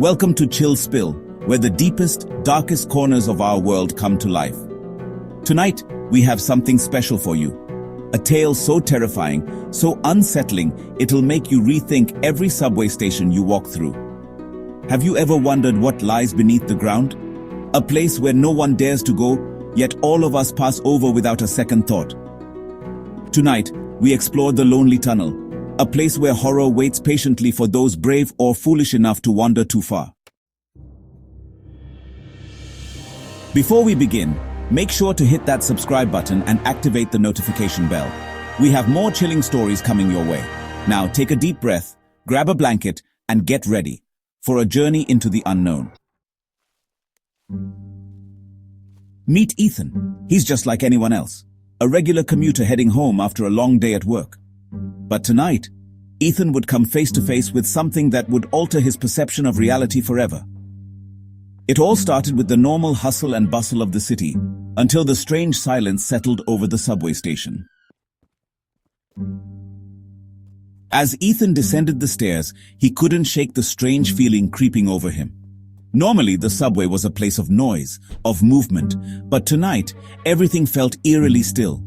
Welcome to ChillSpill, where the deepest, darkest corners of our world come to life. Tonight, we have something special for you. A tale so terrifying, so unsettling, it'll make you rethink every subway station you walk through. Have you ever wondered what lies beneath the ground? A place where no one dares to go, yet all of us pass over without a second thought. Tonight, we explore the lonely tunnel, a place where horror waits patiently for those brave or foolish enough to wander too far. Before we begin, make sure to hit that subscribe button and activate the notification bell. We have more chilling stories coming your way. Now take a deep breath, grab a blanket, and get ready for a journey into the unknown. Meet Ethan. He's just like anyone else, a regular commuter heading home after a long day at work. But tonight, Ethan would come face to face with something that would alter his perception of reality forever. It all started with the normal hustle and bustle of the city, until the strange silence settled over the subway station. As Ethan descended the stairs, he couldn't shake the strange feeling creeping over him. Normally, the subway was a place of noise, of movement, but tonight, everything felt eerily still.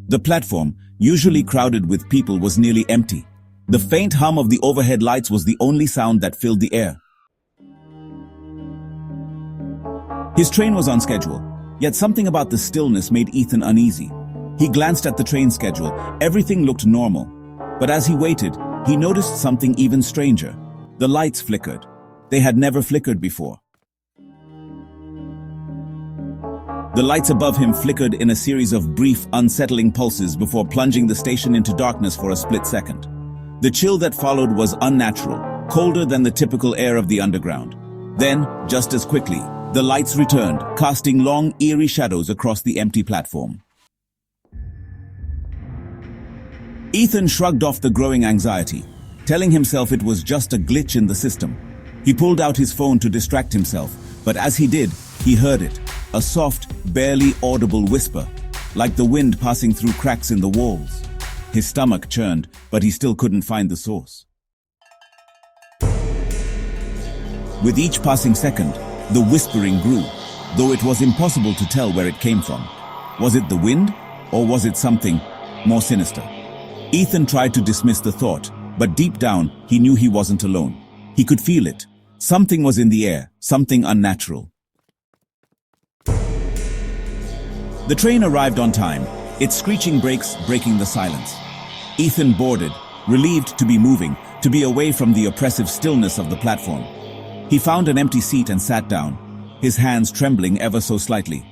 The platform, usually crowded with people, was nearly empty. The faint hum of the overhead lights was the only sound that filled the air. His train was on schedule, yet something about the stillness made Ethan uneasy. He glanced at the train schedule. Everything looked normal. But as he waited, he noticed something even stranger. The lights flickered. They had never flickered before. The lights above him flickered in a series of brief, unsettling pulses before plunging the station into darkness for a split second. The chill that followed was unnatural, colder than the typical air of the underground. Then, just as quickly, the lights returned, casting long, eerie shadows across the empty platform. Ethan shrugged off the growing anxiety, telling himself it was just a glitch in the system. He pulled out his phone to distract himself, but as he did, he heard it, a soft, barely audible whisper, like the wind passing through cracks in the walls. His stomach churned, but he still couldn't find the source. With each passing second, the whispering grew, though it was impossible to tell where it came from. Was it the wind, or was it something more sinister? Ethan tried to dismiss the thought, but deep down, he knew he wasn't alone. He could feel it. Something was in the air, something unnatural. The train arrived on time, its screeching brakes breaking the silence. Ethan boarded, relieved to be moving, to be away from the oppressive stillness of the platform. He found an empty seat and sat down, his hands trembling ever so slightly.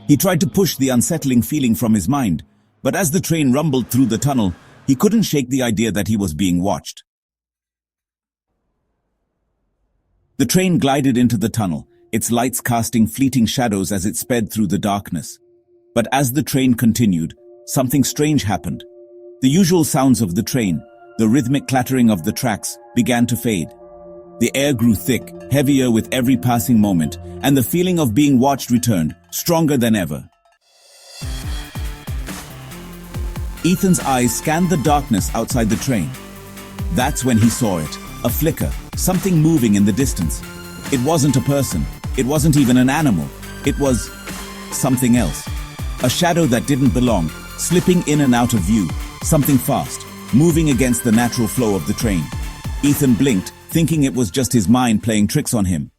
He tried to push the unsettling feeling from his mind, but as the train rumbled through the tunnel, he couldn't shake the idea that he was being watched. The train glided into the tunnel, its lights casting fleeting shadows as it sped through the darkness. But as the train continued, something strange happened. The usual sounds of the train, the rhythmic clattering of the tracks, began to fade. The air grew thick, heavier with every passing moment, and the feeling of being watched returned, stronger than ever. Ethan's eyes scanned the darkness outside the train. That's when he saw it, a flicker, something moving in the distance. It wasn't a person, it wasn't even an animal, it was something else. A shadow that didn't belong, slipping in and out of view, something fast, moving against the natural flow of the train. Ethan blinked, thinking it was just his mind playing tricks on him.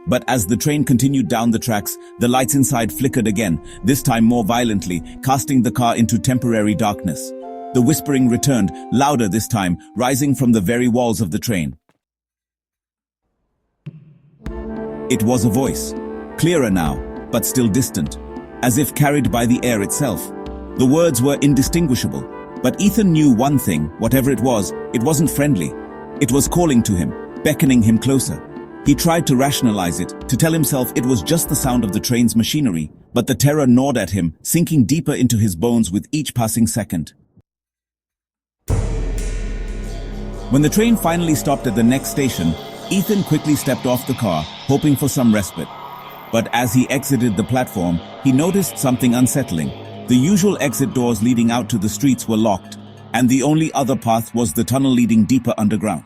But as the train continued down the tracks, the lights inside flickered again, this time more violently, casting the car into temporary darkness. The whispering returned, louder this time, rising from the very walls of the train. It was a voice, clearer now, but still distant, as if carried by the air itself. The words were indistinguishable, but Ethan knew one thing: whatever it wasn't friendly. It was calling to him, beckoning him closer. He tried to rationalize it, to tell himself it was just the sound of the train's machinery, but the terror gnawed at him, sinking deeper into his bones with each passing second. When the train finally stopped at the next station, Ethan quickly stepped off the car, hoping for some respite. But as he exited the platform, he noticed something unsettling. The usual exit doors leading out to the streets were locked, and the only other path was the tunnel leading deeper underground.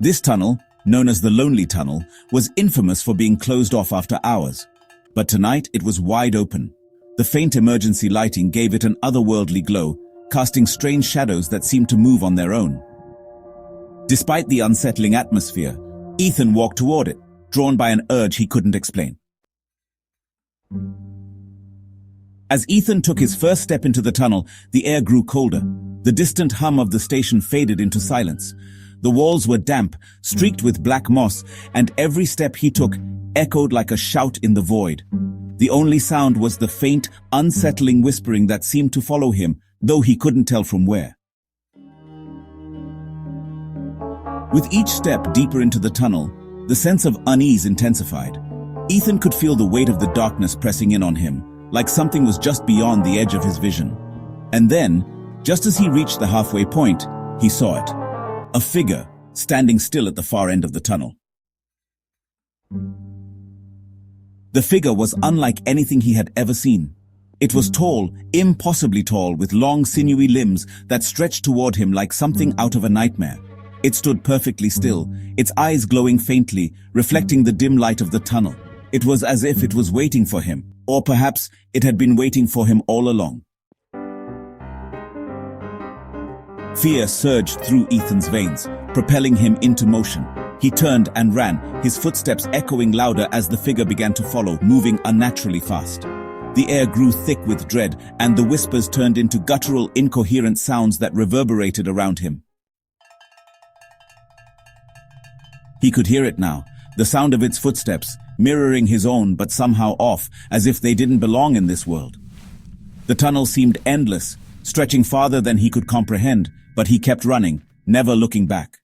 This tunnel, known as the Lonely Tunnel, was infamous for being closed off after hours. But tonight it was wide open. The faint emergency lighting gave it an otherworldly glow, casting strange shadows that seemed to move on their own. Despite the unsettling atmosphere, Ethan walked toward it, drawn by an urge he couldn't explain. As Ethan took his first step into the tunnel, the air grew colder. The distant hum of the station faded into silence. The walls were damp, streaked with black moss, and every step he took echoed like a shout in the void. The only sound was the faint, unsettling whispering that seemed to follow him, though he couldn't tell from where. With each step deeper into the tunnel, the sense of unease intensified. Ethan could feel the weight of the darkness pressing in on him, like something was just beyond the edge of his vision. And then, just as he reached the halfway point, he saw it. A figure, standing still at the far end of the tunnel. The figure was unlike anything he had ever seen. It was tall, impossibly tall, with long, sinewy limbs that stretched toward him like something out of a nightmare. It stood perfectly still, its eyes glowing faintly, reflecting the dim light of the tunnel. It was as if it was waiting for him, or perhaps it had been waiting for him all along. Fear surged through Ethan's veins, propelling him into motion. He turned and ran, his footsteps echoing louder as the figure began to follow, moving unnaturally fast. The air grew thick with dread, and the whispers turned into guttural, incoherent sounds that reverberated around him. He could hear it now, the sound of its footsteps, mirroring his own but somehow off, as if they didn't belong in this world. The tunnel seemed endless, stretching farther than he could comprehend, but he kept running, never looking back.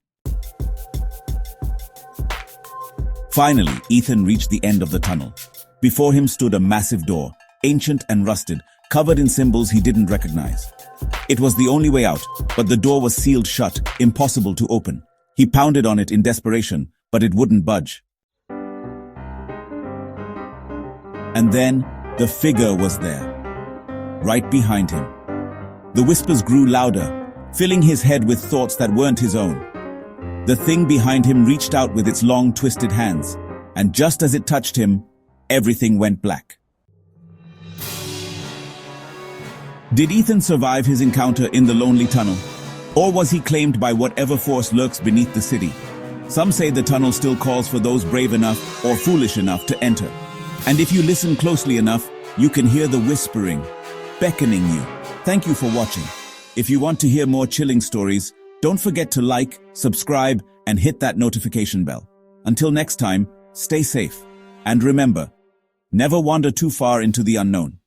Finally, Ethan reached the end of the tunnel. Before him stood a massive door, ancient and rusted, covered in symbols he didn't recognize. It was the only way out, but the door was sealed shut, impossible to open. He pounded on it in desperation, but it wouldn't budge. And then, the figure was there, right behind him. The whispers grew louder, filling his head with thoughts that weren't his own. The thing behind him reached out with its long, twisted hands, and just as it touched him, everything went black. Did Ethan survive his encounter in the Lonely Tunnel? Or was he claimed by whatever force lurks beneath the city? Some say the tunnel still calls for those brave enough or foolish enough to enter. And if you listen closely enough, you can hear the whispering, beckoning you. Thank you for watching. If you want to hear more chilling stories, don't forget to like, subscribe, and hit that notification bell. Until next time, stay safe. And remember, never wander too far into the unknown.